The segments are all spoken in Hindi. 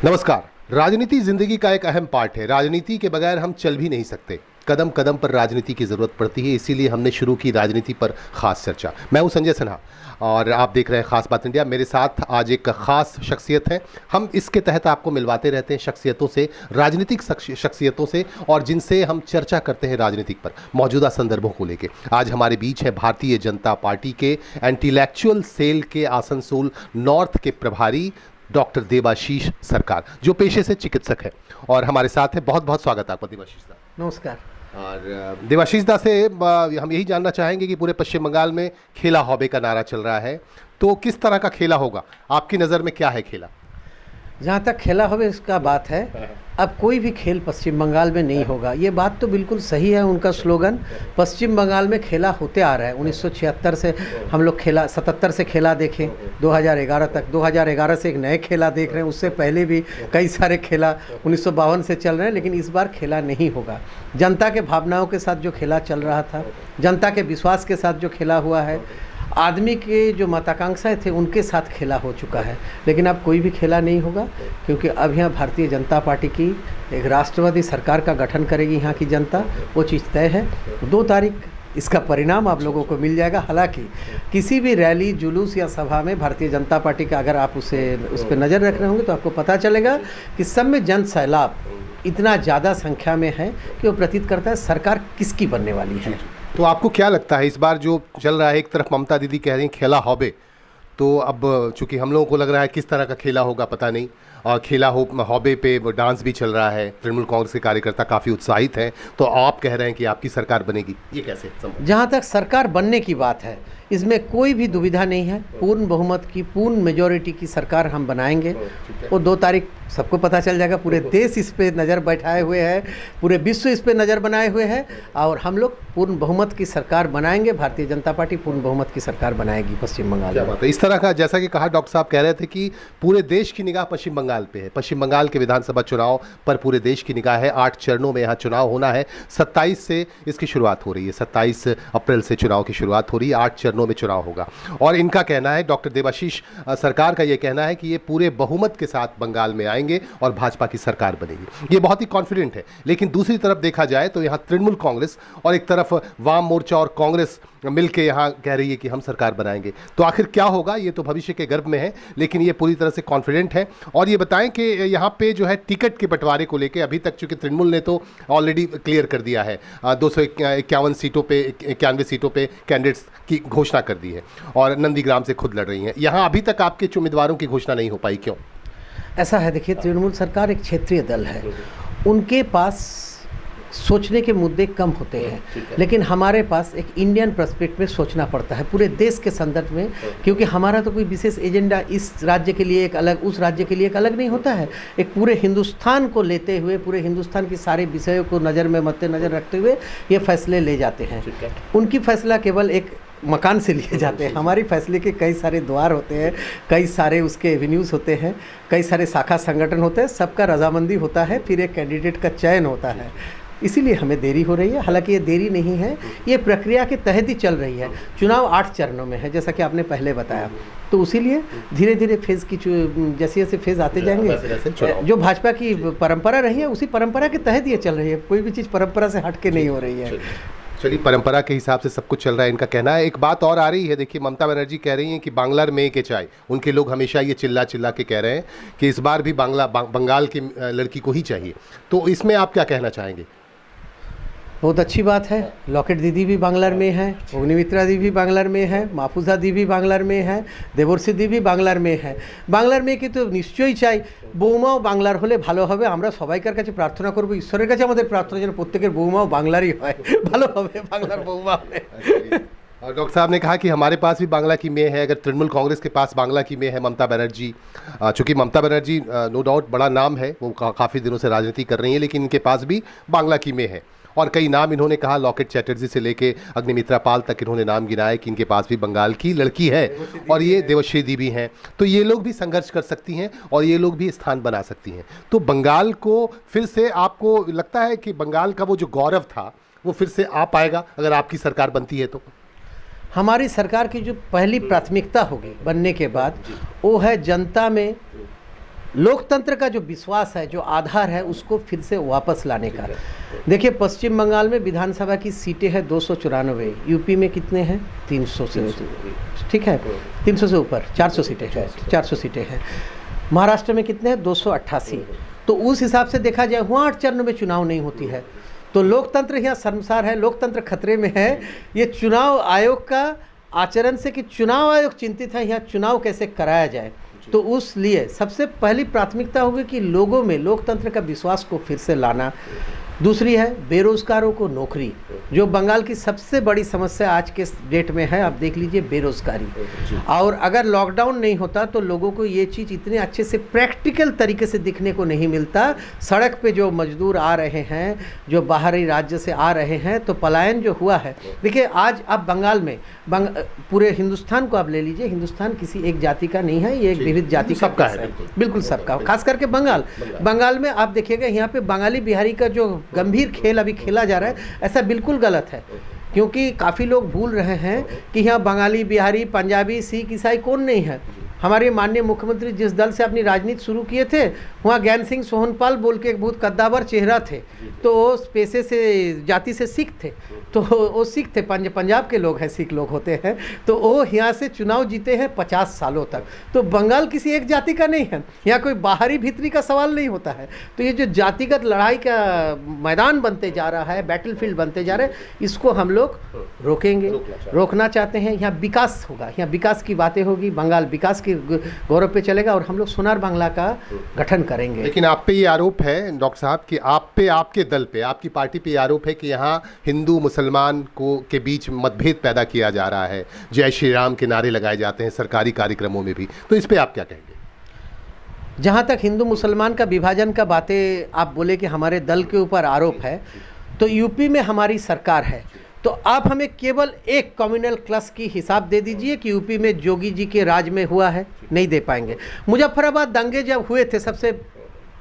नमस्कार। राजनीति जिंदगी का एक अहम पार्ट है। राजनीति के बगैर हम चल भी नहीं सकते। कदम कदम पर राजनीति की ज़रूरत पड़ती है, इसीलिए हमने शुरू की राजनीति पर खास चर्चा। मैं हूं संजय सिन्हा और आप देख रहे हैं खास बात इंडिया। मेरे साथ आज एक खास शख्सियत है। हम इसके तहत आपको मिलवाते रहते हैं शख्सियतों से, राजनीतिक शख्सियतों से, और जिनसे हम चर्चा करते हैं राजनीतिक पर मौजूदा संदर्भों को लेकर। आज हमारे बीच है भारतीय जनता पार्टी के इंटेलेक्चुअल सेल के आसनसोल नॉर्थ के प्रभारी डॉक्टर देवाशीष सरकार, जो पेशे से चिकित्सक है और हमारे साथ है। बहुत बहुत स्वागत है आपका देवाशीष दा। नमस्कार। और देवाशीष दा से हम यही जानना चाहेंगे कि पूरे पश्चिम बंगाल में खेला हॉबे का नारा चल रहा है, तो किस तरह का खेला होगा? आपकी नज़र में क्या है खेला? जहाँ तक खेला हॉबे इसका बात है, अब कोई भी खेल पश्चिम बंगाल में नहीं होगा, ये बात तो बिल्कुल सही है। उनका स्लोगन पश्चिम बंगाल में खेला होते आ रहा है। 1976 से हम लोग खेला, 77 से खेला देखें 2011 तक, 2011 से एक नए खेला देख रहे हैं। उससे पहले भी कई सारे खेला 1952 से चल रहे हैं, लेकिन इस बार खेला नहीं होगा। जनता के भावनाओं के साथ जो खेला चल रहा था, जनता के विश्वास के साथ जो खेला हुआ है, आदमी के जो महत्वाकांक्षाएं थे उनके साथ खेला हो चुका है। लेकिन अब कोई भी खेला नहीं होगा, क्योंकि अब यहाँ भारतीय जनता पार्टी की एक राष्ट्रवादी सरकार का गठन करेगी यहाँ की जनता, वो चीज़ तय है। 2 तारीख इसका परिणाम आप लोगों को मिल जाएगा। हालांकि किसी भी रैली, जुलूस या सभा में भारतीय जनता पार्टी का अगर आप उस पर नज़र रख रहे होंगे तो आपको पता चलेगा कि सब में जन सैलाब इतना ज़्यादा संख्या में है कि वो प्रतीत करता है सरकार किसकी बनने वाली है। तो आपको क्या लगता है इस बार जो चल रहा है? एक तरफ ममता दीदी कह रही हैं खेला हॉबे, तो अब चूंकि हम लोगों को लग रहा है किस तरह का खेला होगा पता नहीं, और खेला हॉबे पे डांस भी चल रहा है। तृणमूल कांग्रेस के कार्यकर्ता काफ़ी उत्साहित हैं, तो आप कह रहे हैं कि आपकी सरकार बनेगी, ये कैसे संभव? जहाँ तक सरकार बनने की बात है, इसमें कोई भी दुविधा नहीं है। पूर्ण बहुमत की, पूर्ण मेजॉरिटी की सरकार हम बनाएंगे। वो 2 तारीख सबको पता चल जाएगा। पूरे देश इस पे नज़र बैठाए हुए है, पूरे विश्व इस पे नज़र बनाए हुए है, और हम लोग पूर्ण बहुमत की सरकार बनाएंगे। भारतीय जनता पार्टी पूर्ण बहुमत की सरकार बनाएगी पश्चिम बंगाल में। बात है। इस तरह का, जैसा कि कहा डॉक्टर साहब कह रहे थे कि पूरे देश की निगाह पश्चिम बंगाल पे है। पश्चिम बंगाल के विधानसभा चुनाव पर पूरे देश की निगाह है। 8 चरणों में यहाँ चुनाव होना है। 27 से इसकी शुरुआत हो रही है, 27 अप्रैल से चुनाव की शुरुआत हो रही है। 8 चरणों में चुनाव होगा, और इनका कहना है, डॉक्टर देवाशीष सरकार का ये कहना है कि ये पूरे बहुमत के साथ बंगाल में आएंगे और भाजपा की सरकार बनेगी। ये बहुत ही कॉन्फिडेंट है। लेकिन दूसरी तरफ देखा जाए तो यहाँ तृणमूल कांग्रेस और एक तरफ वाम मोर्चा और कांग्रेस मिलके यहाँ कह रही है कि हम सरकार बनाएंगे। तो आखिर क्या होगा, ये तो भविष्य के गर्भ में है, लेकिन ये पूरी तरह से कॉन्फिडेंट है। और ये बताएं कि यहाँ पे जो है टिकट के बंटवारे को लेके अभी तक, चूंकि तृणमूल ने तो ऑलरेडी क्लियर कर दिया है, 251 सीटों पे, 91 सीटों पे कैंडिडेट्स की घोषणा कर दी है, और नंदीग्राम से खुद लड़ रही हैं। यहाँ अभी तक आपके उम्मीदवारों की घोषणा नहीं हो पाई, क्यों? ऐसा है, देखिए, तृणमूल सरकार एक क्षेत्रीय दल है, उनके पास सोचने के मुद्दे कम होते हैं, लेकिन हमारे पास एक इंडियन पर्सपेक्टिव में सोचना पड़ता है पूरे देश के संदर्भ में, क्योंकि हमारा तो कोई विशेष एजेंडा इस राज्य के लिए एक अलग, उस राज्य के लिए एक अलग नहीं होता है। एक पूरे हिंदुस्तान को लेते हुए, पूरे हिंदुस्तान के सारे विषयों को नज़र में मद्देनजर रखते हुए ये फैसले ले जाते हैं। उनकी फैसला केवल एक मकान से लिए जाते हैं। हमारी फैसले के कई सारे द्वार होते हैं, कई सारे उसके एवेन्यूज़ होते हैं, कई सारे शाखा संगठन होते हैं, सबका रजामंदी होता है, फिर एक कैंडिडेट का चयन होता है। इसीलिए हमें देरी हो रही है। हालांकि ये देरी नहीं है, ये प्रक्रिया के तहत ही चल रही है। चुनाव 8 चरणों में है, जैसा कि आपने पहले बताया, तो इसीलिए धीरे धीरे फेज़ की, जैसे जैसे फेज़ आते जाएंगे, जो भाजपा की परंपरा रही है उसी परंपरा के तहत ये चल रही है। कोई भी चीज़ परंपरा से हट के नहीं हो रही है। चलिए, परंपरा के हिसाब से सब कुछ चल रहा है, इनका कहना है। एक बात और आ रही है, देखिए, ममता बनर्जी कह रही हैं कि बांग्लार में के चाय, उनके लोग हमेशा ये चिल्ला चिल्ला के कह रहे हैं कि इस बार भी बंगाल की लड़की को ही चाहिए। तो इसमें आप क्या कहना चाहेंगे? बहुत अच्छी बात है। लॉकेट दीदी भी बांग्लार में है, अग्निमित्रा दी भी बांग्लार में है, माहफूजा दी भी बांग्लार में है, देवर्षी दी भी बांग्लार में है। बांग्लार में कि तो निश्चयই চাই বৌমাও বাংলার হলে ভালো হবে। আমরা সবাইকার কাছে প্রার্থনা করব, ঈশ্বরের কাছে আমাদের প্রার্থনা যেন প্রত্যেকের বৌমাও বাংলারই হয়, ভালো হবে বাংলার বৌমা হলে। और डॉक्टर साहब ने कहा कि हमारे पास भी बांग्ला की में है, अगर तृणमूल कांग्रेस के पास बांग्ला की में है ममता बनर्जी, चूँकि ममता बनर्जी नो डाउट बड़ा नाम है, वो काफ़ी दिनों से राजनीति कर रही हैं, लेकिन इनके पास भी बांग्ला की में है। और कई नाम इन्होंने कहा, लॉकेट चैटर्जी से लेके अग्निमित्रा पाल तक इन्होंने नाम गिनाए कि इनके पास भी बंगाल की लड़की है, और ये देवश्री दी भी हैं। तो ये लोग भी संघर्ष कर सकती हैं और ये लोग भी स्थान बना सकती हैं। तो बंगाल को फिर से, आपको लगता है कि बंगाल का वो जो गौरव था वो फिर से आ पाएगा अगर आपकी सरकार बनती है? तो हमारी सरकार की जो पहली प्राथमिकता होगी बनने के बाद, वो है जनता में लोकतंत्र का जो विश्वास है, जो आधार है, उसको फिर से वापस लाने का। देखिए पश्चिम बंगाल में विधानसभा की सीटें हैं 294, यूपी में कितने हैं 300 से, ठीक है 300 से ऊपर 400 सीटें हैं, 400 सीटें हैं। महाराष्ट्र में कितने हैं 288। तो उस हिसाब से देखा जाए वहाँ 8 चरणों में चुनाव नहीं होती है। तो लोकतंत्र यहाँ शर्मसार है, लोकतंत्र खतरे में है। ये चुनाव आयोग का आचरण से कि चुनाव आयोग चिंतित है यहाँ चुनाव कैसे कराया जाए। तो उस लिए सबसे पहली प्राथमिकता होगी कि लोगों में लोकतंत्र का विश्वास को फिर से लाना। दूसरी है बेरोजगारों को नौकरी, जो बंगाल की सबसे बड़ी समस्या आज के डेट में है। आप देख लीजिए बेरोजगारी। और अगर लॉकडाउन नहीं होता तो लोगों को ये चीज़ इतने अच्छे से प्रैक्टिकल तरीके से दिखने को नहीं मिलता। सड़क पे जो मजदूर आ रहे हैं, जो बाहरी राज्य से आ रहे हैं, तो पलायन जो हुआ है। देखिए आज आप बंगाल में पूरे हिंदुस्तान को आप ले लीजिए, हिंदुस्तान किसी एक जाति का नहीं है, ये एक विविध जाति सबका है, बिल्कुल सबका। खास करके बंगाल में आप देखिएगा यहाँ पे बंगाली बिहारी का जो गंभीर खेल अभी खेला जा रहा है, ऐसा बिल्कुल गलत है। क्योंकि काफ़ी लोग भूल रहे हैं कि यहाँ बंगाली बिहारी पंजाबी सिख ईसाई कौन नहीं है। हमारे माननीय मुख्यमंत्री जिस दल से अपनी राजनीति शुरू किए थे, वहाँ ज्ञान सिंह सोहनपाल बोल के एक बहुत कद्दावर चेहरा थे, तो वो पेशे से जाति से सिख थे, तो वो सिख थे, पंजाब के लोग हैं, सिख लोग होते हैं, तो वो यहाँ से चुनाव जीते हैं 50 सालों तक। तो बंगाल किसी एक जाति का नहीं है, यहाँ कोई बाहरी भीतरी का सवाल नहीं होता है। तो ये जो जातिगत लड़ाई का मैदान बनते जा रहा है, बैटलफील्ड बनते जा रहे हैं, इसको हम लोग रोकेंगे, रोकना चाहते हैं। यहाँ विकास होगा, यहाँ विकास की बातें होगी, बंगाल विकास गौरव पे चलेगा और हम लोग सोनार बांग्ला का गठन करेंगे। लेकिन आप पे ये आरोप है डॉक्टर साहब कि आप पे, आपके दल पे, आपकी पार्टी पे ये आरोप है कि यहाँ हिंदू मुसलमान को के बीच मतभेद पैदा किया जा रहा है, जय श्री राम के नारे लगाए जाते हैं सरकारी कार्यक्रमों में भी। तो इस पे आप क्या कहेंगे? जहाँ तक हिंदू मुसलमान का विभाजन का बातें आप बोले कि हमारे दल के ऊपर आरोप है, तो यूपी में हमारी सरकार है, तो आप हमें केवल एक कम्युनल क्लस की हिसाब दे दीजिए कि यूपी में जोगी जी के राज में हुआ है, नहीं दे पाएंगे। मुजफ्फराबाद दंगे जब हुए थे, सबसे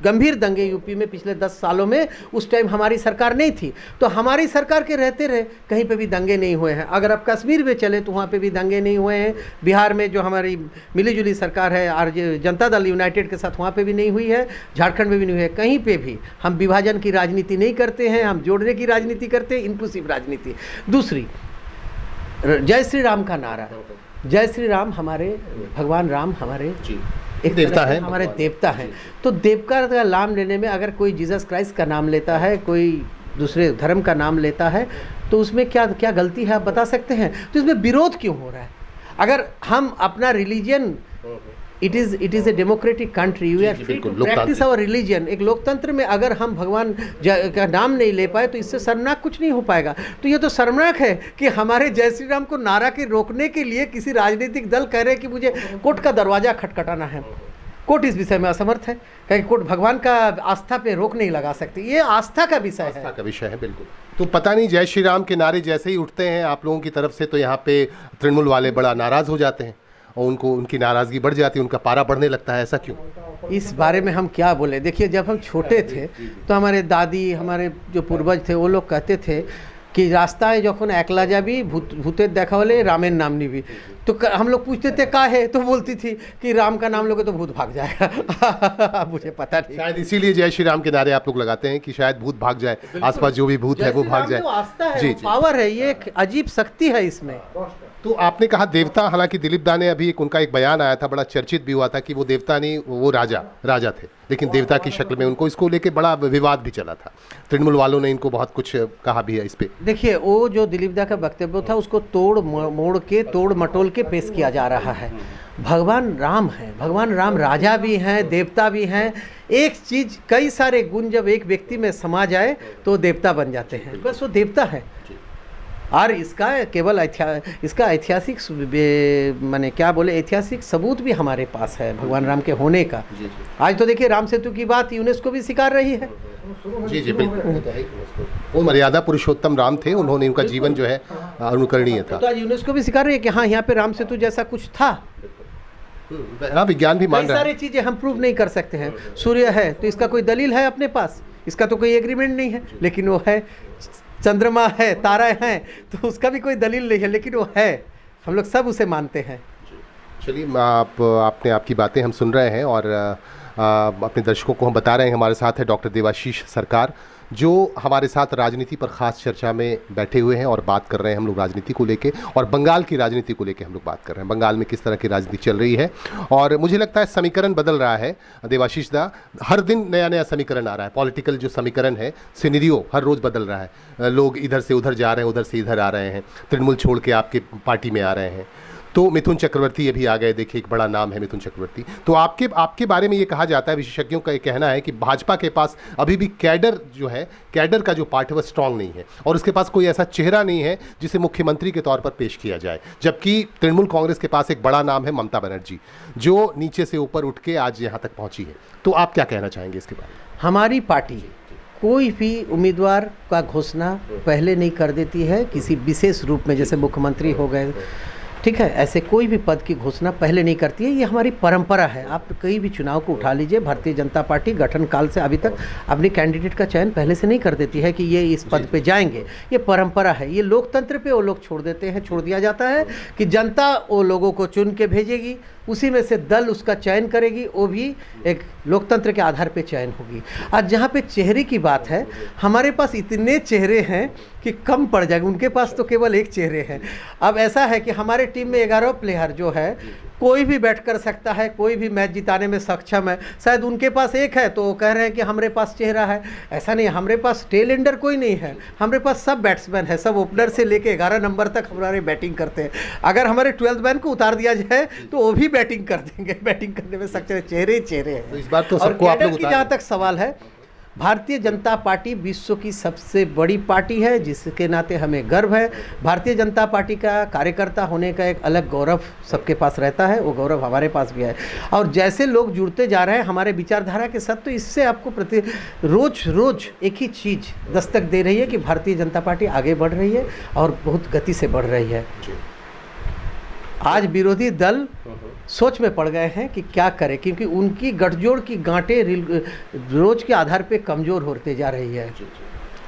गंभीर दंगे यूपी में पिछले 10 सालों में, उस टाइम हमारी सरकार नहीं थी, तो हमारी सरकार के रहते रहे कहीं पे भी दंगे नहीं हुए हैं। अगर आप कश्मीर में चले तो वहाँ पे भी दंगे नहीं हुए हैं। बिहार में जो हमारी मिली जुली सरकार है आरजे जनता दल यूनाइटेड के साथ, वहाँ पे भी नहीं हुई है, झारखंड में भी नहीं हुई है। कहीं पे भी हम विभाजन की राजनीति नहीं करते हैं, हम जोड़ने की राजनीति करते हैं, इंक्लूसिव राजनीति। दूसरी, जय श्री राम का नारा, जय श्री राम हमारे भगवान राम हमारे एक देवता है, हमारे देवता हैं। तो देवता का नाम लेने में अगर कोई जीसस क्राइस्ट का नाम लेता है, कोई दूसरे धर्म का नाम लेता है, तो उसमें क्या क्या गलती है आप बता सकते हैं? तो इसमें विरोध क्यों हो रहा है? अगर हम अपना religion, it is a democratic country, we are free to practise our religion. एक लोकतंत्र में अगर हम भगवान का नाम नहीं ले पाए तो इससे शर्मनाक कुछ नहीं हो पाएगा। तो ये तो शर्मनाक है कि हमारे जय श्री राम को नारा के रोकने के लिए किसी राजनीतिक दल कह रहे हैं कि मुझे कोर्ट का दरवाज़ा खटखटाना है। कोर्ट इस विषय में असमर्थ है, क्योंकि कोर्ट भगवान का आस्था पे रोक नहीं लगा सकती। ये आस्था का विषय है, आस्था का विषय है, बिल्कुल। तो पता नहीं जय श्री राम के नारे जैसे ही उठते हैं आप लोगों की तरफ से, तो यहाँ पे तृणमूल वाले बड़ा नाराज़ हो जाते हैं और उनकी नाराज़गी बढ़ जाती है, उनका पारा बढ़ने लगता है। ऐसा क्यों? इस बारे में हम क्या बोले? देखिए जब हम छोटे थे तो हमारे दादी, हमारे जो पूर्वज थे, वो लोग कहते थे कि रास्ताएं जखन एकला जाबी भूतेर देखा होले रामेर नाम निबी। तो हम लोग पूछते थे का है, तो बोलती थी कि राम का नाम लोगे तो भूत भाग जाएगा। मुझे पता नहीं, शायद इसीलिए जय श्री राम के नारे आप लोग लगाते हैं कि शायद भूत भाग जाए, आसपास जो भी भूत है वो भाग जाए। आस्था है, जी, पावर है, ये एक अजीब शक्ति है इसमें। तो आपने कहा देवता, हालांकि दिलीप दा ने अभी उनका एक बयान आया था, बड़ा चर्चित भी हुआ था कि वो देवता नहीं, वो राजा थे, लेकिन देवता की शक्ल में उनको, इसको लेके बड़ा विवाद भी चला था। तृणमूल वालों ने इनको बहुत कुछ कहा भी है इस पे। देखिए वो जो दिलीप दा का वक्तव्य था उसको मोड़ के तोड़ मटोल के पेश किया जा रहा है। भगवान राम हैं, भगवान राम राजा भी हैं, देवता भी हैं। एक चीज़, कई सारे गुण जब एक व्यक्ति में समा जाए तो देवता बन जाते हैं, बस वो देवता है। और इसका केवल इसका ऐतिहासिक माने क्या बोले, ऐतिहासिक सबूत भी हमारे पास है भगवान राम के होने का। आज तो देखिए राम सेतु की बात यूनेस्को भी स्वीकार रही है। जी बिल्कुल, वो मर्यादा पुरुषोत्तम राम थे, उन्होंने, उनका जीवन जो है अनुकरणीय था। तो आज यूनेस्को भी स्वीकार रही है कि हाँ, यहाँ पे राम सेतु जैसा कुछ था। हाँ, विज्ञान भी मान रहा है। सारी चीजें हम प्रूव नहीं कर सकते हैं। सूर्य है तो इसका कोई दलील है अपने पास? इसका तो कोई एग्रीमेंट नहीं है, लेकिन वो है। चंद्रमा है, तारा हैं, तो उसका भी कोई दलील नहीं है, लेकिन वो है, हम लोग सब उसे मानते हैं। चलिए, आपकी बातें हम सुन रहे हैं और अपने दर्शकों को हम बता रहे हैं हमारे साथ है डॉक्टर देवाशीष सरकार, जो हमारे साथ राजनीति पर ख़ास चर्चा में बैठे हुए हैं और बात कर रहे हैं हम लोग राजनीति को लेके, और बंगाल की राजनीति को लेके हम लोग बात कर रहे हैं, बंगाल में किस तरह की राजनीति चल रही है। और मुझे लगता है समीकरण बदल रहा है देवाशीष दा, हर दिन नया नया समीकरण आ रहा है, पॉलिटिकल जो समीकरण है, सिनेरियो हर रोज़ बदल रहा है, लोग इधर से उधर जा रहे हैं, उधर से इधर आ रहे हैं, तृणमूल छोड़ के आपके पार्टी में आ रहे हैं। तो मिथुन चक्रवर्ती अभी आ गए, देखिए एक बड़ा नाम है मिथुन चक्रवर्ती। तो आपके बारे में ये कहा जाता है, विशेषज्ञों का ये कहना है कि भाजपा के पास अभी भी कैडर जो है, कैडर का जो पार्ट है वह स्ट्रांग नहीं है, और उसके पास कोई ऐसा चेहरा नहीं है जिसे मुख्यमंत्री के तौर पर पेश किया जाए। जबकि तृणमूल कांग्रेस के पास एक बड़ा नाम है ममता बनर्जी, जो नीचे से ऊपर उठ के आज यहाँ तक पहुँची है। तो आप क्या कहना चाहेंगे इसके बारे में? हमारी पार्टी कोई भी उम्मीदवार का घोषणा पहले नहीं कर देती है किसी विशेष रूप में, जैसे मुख्यमंत्री हो गए, ठीक है, ऐसे कोई भी पद की घोषणा पहले नहीं करती है। ये हमारी परंपरा है। आप कई भी चुनाव को उठा लीजिए, भारतीय जनता पार्टी गठन काल से अभी तक अपने कैंडिडेट का चयन पहले से नहीं कर देती है कि ये इस पद पे जाएंगे। ये परंपरा है, ये लोकतंत्र पे वो लोग छोड़ देते हैं, छोड़ दिया जाता है कि जनता वो लोगों को चुन के भेजेगी, उसी में से दल उसका चयन करेगी, वो भी एक लोकतंत्र के आधार पे चयन होगी। आज जहाँ पे चेहरे की बात है, हमारे पास इतने चेहरे हैं कि कम पड़ जाएगा, उनके पास तो केवल एक चेहरे हैं। अब ऐसा है कि हमारे टीम में 11 प्लेयर जो है, कोई भी बैट कर सकता है, कोई भी मैच जिताने में सक्षम है। शायद उनके पास एक है तो वो कह रहे हैं कि हमारे पास चेहरा है, ऐसा नहीं है। हमारे पास टेल एंडर कोई नहीं है, हमारे पास सब बैट्समैन है, सब ओपनर से लेके 11 नंबर तक हमारे बैटिंग करते हैं। अगर हमारे 12th मैन को उतार दिया जाए तो वो भी बैटिंग कर देंगे, बैटिंग करने में सक्षम है। चेहरे चेहरे हैं। तो इस बार तो और सबको आप लोग कैडर की जहाँ तक सवाल है, भारतीय जनता पार्टी विश्व की सबसे बड़ी पार्टी है, जिसके नाते हमें गर्व है। भारतीय जनता पार्टी का कार्यकर्ता होने का एक अलग गौरव सबके पास रहता है, वो गौरव हमारे पास भी है। और जैसे लोग जुड़ते जा रहे हैं हमारे विचारधारा के साथ, तो इससे आपको रोज एक ही चीज़ दस्तक दे रही है कि भारतीय जनता पार्टी आगे बढ़ रही है और बहुत गति से बढ़ रही है। आज विरोधी दल सोच में पड़ गए हैं कि क्या करें, क्योंकि उनकी गठजोड़ की गांठें रोज के आधार पे कमज़ोर होते जा रही है,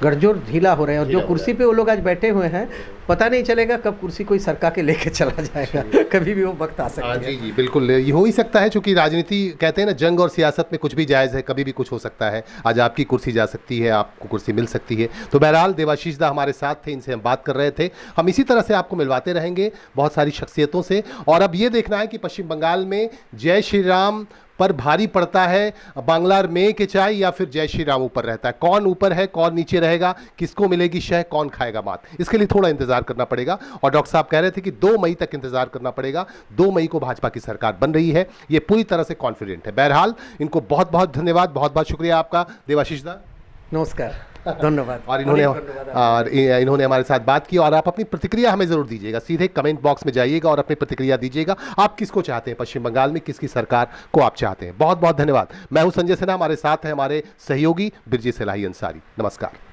गठजोड़ ढीला हो रहे हैं। और जो कुर्सी पे वो लोग आज बैठे हुए हैं, पता नहीं चलेगा कब कुर्सी कोई सरका के लेके चला जाएगा, कभी भी वो वक्त आ सकता है। जी जी बिल्कुल, ये हो ही सकता है, क्योंकि राजनीति कहते हैं ना, जंग और सियासत में कुछ भी जायज़ है, कभी भी कुछ हो सकता है। आज आपकी कुर्सी जा सकती है, आपको कुर्सी मिल सकती है। तो बहरहाल देवाशीष दा हमारे साथ थे, इनसे हम बात कर रहे थे। हम इसी तरह से आपको मिलवाते रहेंगे बहुत सारी शख्सियतों से। और अब ये देखना है कि पश्चिम बंगाल में जय श्री राम पर भारी पड़ता है बांग्ला में के चाय, या फिर जय श्री राम ऊपर रहता है। कौन ऊपर है, कौन नीचे रहेगा, किसको मिलेगी शह, कौन खाएगा मात, इसके लिए थोड़ा इंतजार करना पड़ेगा। और डॉक्टर साहब कह रहे थे कि 2 मई तक इंतजार करना पड़ेगा। 2 मई को भाजपा की सरकार बन रही है, ये पूरी तरह से कॉन्फिडेंट है। बहरहाल इनको बहुत बहुत धन्यवाद, बहुत बहुत शुक्रिया आपका देवाशीष दा, नमस्कार, धन्यवाद। और इन्होंने हमारे साथ बात की। और आप अपनी प्रतिक्रिया हमें जरूर दीजिएगा, सीधे कमेंट बॉक्स में जाइएगा और अपनी प्रतिक्रिया दीजिएगा। आप किसको चाहते हैं पश्चिम बंगाल में, किसकी सरकार को आप चाहते हैं। बहुत बहुत धन्यवाद। मैं हूं संजय सिन्हा, हमारे साथ हैं हमारे सहयोगी बिरजी सलाही अंसारी। नमस्कार।